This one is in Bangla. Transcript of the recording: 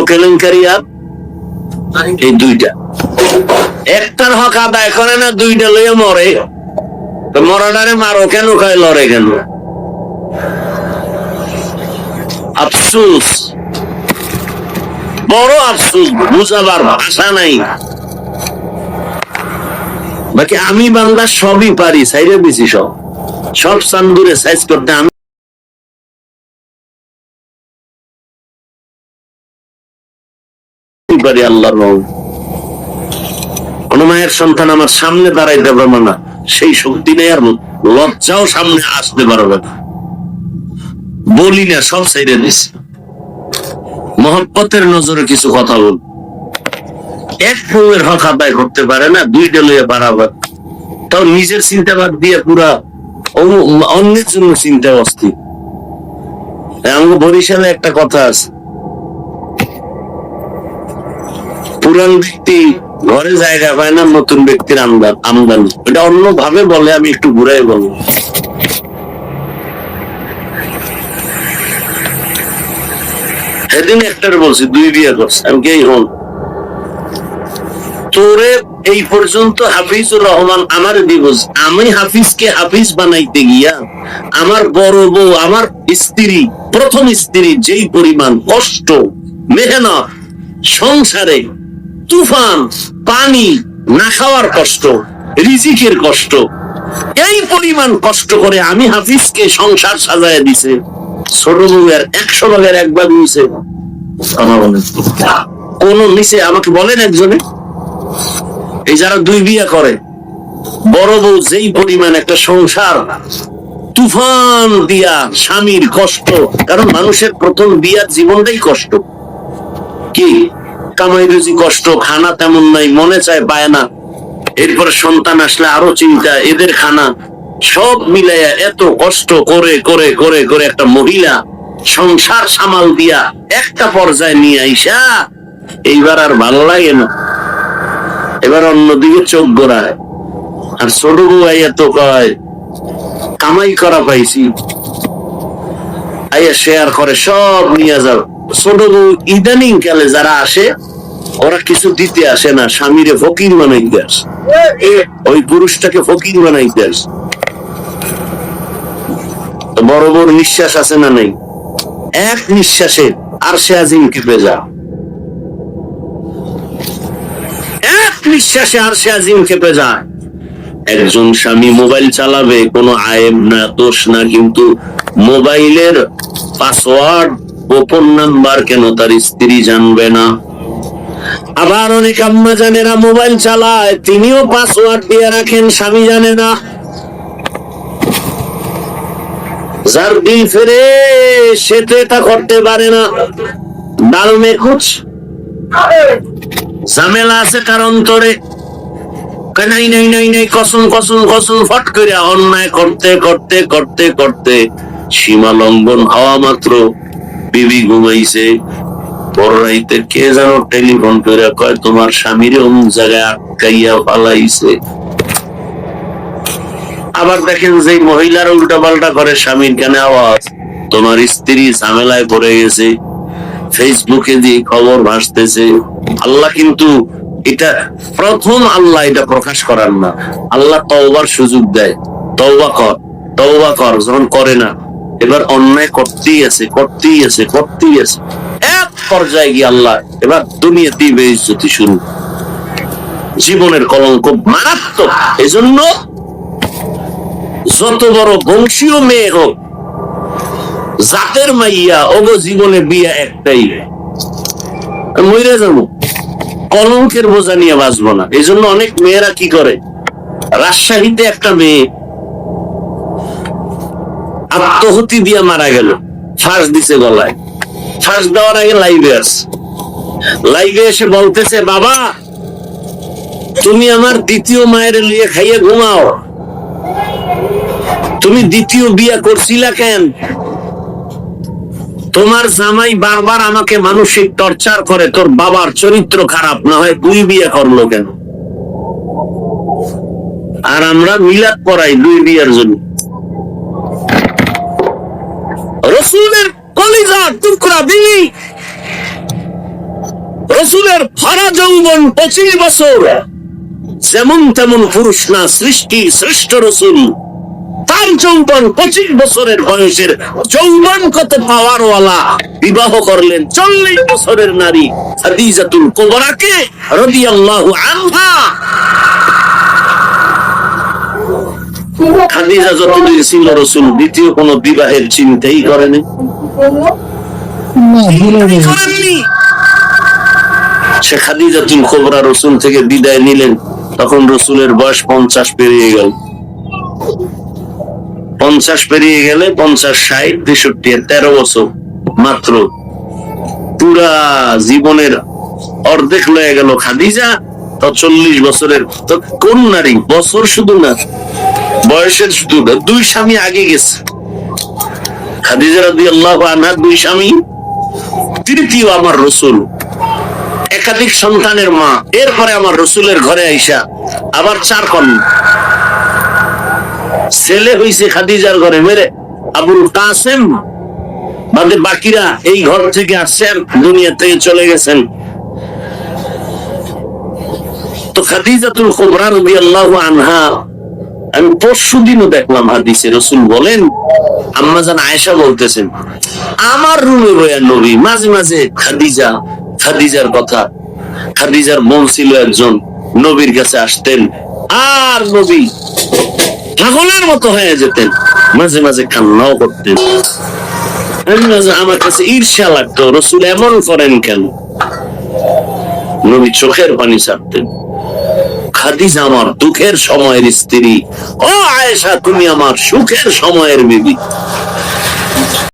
কেলেঙ্কারি আর এই দুইটা, একটার হক আদায় করে না, দুইটা লইয়া মরে। মরাটারে মারো কেন, খায় লড়ে কেন? আফসুস, বড় আফসুস, বুঝাবার ভাষা নাই। বাকি আমি বাংলা সবই পারি, সাইরে বেশি সব চান্দুরে সাইজ করতে আমি পারি। আল্লাহর রহমত, কোন মায়ের সন্তান আমার সামনে দাঁড়াইতে পারবে না, সেই শক্তি নেই, আর লজ্জাও সামনে আসতে পারবে না। বলি না, সব সাইডে দিছি। মহব্বতের নজরে কিছু কথা বল। এক বউয়ের হক আদায় করতে পারে না, দুইটা লইয়া বাড়াবার, তাও নিজের চিন্তা বাদ দিয়ে পুরা অন্যের জন্য চিন্তা অস্থির। আমাকে বরিশালে একটা কথা আছে, পুরান ব্যক্তি ঘরে জায়গা পায় না, নতুন ব্যক্তির আমদানি। এটা অন্য ভাবে বলে, আমি একটু ঘুরাই বলবো। সেদিন একটারে বলছি দুই বিয়ে করছে, আমি কে হন তোরে এই পর্যন্ত হাফিজুর রহমান আমার দিবস, আমি হাফিজকে হাফিজ বানাইতে গিয়া আমার বড় বউ, আমার স্ত্রী, প্রথম স্ত্রী যেই পরিমাণ কষ্ট, মেহনত, সংসারে তুফান, পানি না খাওয়ার কষ্ট, রিজিকের কষ্ট, এই পরিমাণ কষ্ট করে আমি হাফিজকে সংসার সাজায় দিছে। ছোট বউয়ের 100 ভাগের 1 ভাগ নিছে, কোন নিচে আমাকে বলেন একজনে। এই যারা দুই বিয়ে করে, বড় বউ যেই পরিমাণ একটা সংসার তুফান দিয়া, স্বামীর কষ্ট, কারণ মানুষের প্রথম বিয়ার জীবনটাই কষ্ট। কি কামাই রুজি কষ্ট, খানা তেমন নাই, মনে চায় পায় না, এরপর সন্তান আসলে আরো চিন্তা, এদের খানা, সব মিলাইয়া এত কষ্ট করে করে করে করে একটা মহিলা সংসার সামাল দিয়া একটা পর্যায়ে নিয়ে আইসা এইবার আর ভালো লাগে না, এবার অন্যদিকে চোখ গোড়ায়। আর ছোট বউ আইয়া তো কয় কামাই করা পাইছি, আইয়া শেয়ার করে সব নিয়ে যাও। ছোট বউ ইদানিং কালে যারা আসে, ওরা কিছু দিতে আসে না, স্বামীরে ফকির বানাইতে আসে, ওই পুরুষটাকে ফকির বানাইতে আসে। বড় বড় নিঃশ্বাস আছে না নেই? এক নিঃশ্বাসে আরশে আজিম কেঁপে যা, এক নিঃশ্বাসে আরশে আজিম কেঁপে যায়। একজন স্বামী মোবাইল চালাবে, কোনো আয়েব না, দোষ না, কিন্তু মোবাইলের পাসওয়ার্ড, গোপন নাম্বার কেন তার স্ত্রী জানবে না? আবার অনেক আম্মা জানেরা মোবাইল চালায়, তিনিও পাসওয়ার্ড দিয়ে রাখেন, স্বামী জানে না। যার দিল ফেরে সে তো এটা করতে পারে না। ডাল মে কুছ ঝামেলা আছে তার অন্তরে, নাই নাই নাই নাই, কসম কসম কসম, ফট করে অন্যায় করতে করতে করতে করতে সীমা লঙ্ঘন হওয়া মাত্র বিবি ঘুমাইছে, বড় রাইতে কে যেন টেলিফোন করে কয় তোমার স্বামীর অমুক জায়গায় আটকাইয়া পালাইছে। আবার দেখেন যে মহিলার উল্টা পাল্টা করে, স্বামীর কানে আওয়াজ, তোমার স্ত্রী ঝামেলায় পড়ে গেছে, ফেসবুকে দিয়ে খবর ভাসতেছে। আল্লাহ কিন্তু এটা প্রথম, আল্লাহ এটা প্রকাশ করার না, আল্লাহ তওবার সুযোগ দেয়, তওবা কর তওবা কর। যখন করে না, এবার অন্যায় করতেই আছে করতেই আছে করতেই আছে, এক পর্যায়ে গিয়ে আল্লাহ এবার দুনিয়াতেই বেইজ্জতি শুরু, জীবনের কলঙ্ক মারাত্মক। এজন্য যত বড় বংশীয় মেয়ে হোক, জাতের মাইয়া, ওগো জীবনে বিয়া একটাই, মরে যাবো, কলঙ্কের বোঝা নিয়ে বাঁচবো না। এই জন্য অনেক মেয়েরা কি করে, রাজশাহীতে একটা মেয়ে আত্মহত্যা দিয়ে মারা গেল, ফাঁস দিছে গলায়। ফাঁস দেওয়ার আগে লাইভে এসে বলতেছে, বাবা তুমি আমার দ্বিতীয় মায়ের লিয়ে খাইয়ে ঘুমাও, তুমি দ্বিতীয় বিয়া করছিলা কেন? তোমার জামাই বারবার আমাকে মানসিক টর্চার করে, তোর বাবার চরিত্র খারাপ, না হয় 2 বিয়ে করলো কেন? আর আমরা মিলাদ পড়াই 2 বিয়ের জন্য। রাসূলের কলিজার টুকরা বিবি রসুলের ভরা যৌবন 25 বছর, যেমন তেমন পুরুষ না, সৃষ্টি শ্রেষ্ঠ রসুল, তার যৌবন 25 বছরের বয়সের যৌবন কত পাওয়ারওয়ালা বিবাহ করলেন 40 বছরের নারী খাদিজাতুল কুবরাকে রাদিয়াল্লাহু আনহা। খাদিজা যতদিন ছিল রসুল দ্বিতীয় কোন বিবাহের চিন্তাই করেনি। সে খাদিজাতুল কুবরা রসুল থেকে বিদায় নিলেন, তখন রসুলের বয়স 50 পেরিয়ে গেল। 50 পেরিয়ে গেলে 50, 60, 63, 13 বছর মাত্র। পুরা জীবনের অর্ধেক লয়ে গেল খাদিজা। তো 40 বছরের তো কোন নারী, বছর শুধু না, বয়সের শুধু না, 2 স্বামী আগে গেছে। খাদিজা রাদিয়াল্লাহু আনহা 2 স্বামী, তৃতীয় আমার রসুল, একাধিক সন্তানের মা। এরপরে আমার রসুলের ঘরে আইসা আবার 4 কন্যা। ছেলে হইছে খাদিজার ঘরে মেরে আবুল কাসেম, বাদে বাকিরা এই ঘর থেকে আসছেন, দুনিয়া থেকে চলে গেছেন। তো খাদিজাতুল কুবরা রাদিয়াল্লাহু আনহা, আমি পরশুদিনও দেখলাম হাদিসে রসুল বলেন, আম্মা জান আয়েশা বলতেছেন, আমার রুমে বয়া নবী মাঝে মাঝে খাদিজার কথা, খাদিজার বোন ছিল একজন, নবীর কাছে আসতেন আর নবী পাগলের মতো হয়ে যেতেন, মাঝে মাঝে কান্নাও করতেন। আমার কাছে ঈর্ষা লাগতো, রসুল এমন করেন কেন? নবী চোখের পানি ছাড়তেন। খাদিজা আমার দুঃখের সময়ের স্ত্রী, ও আয়েশা তুমি আমার সুখের সময়ের বিবি।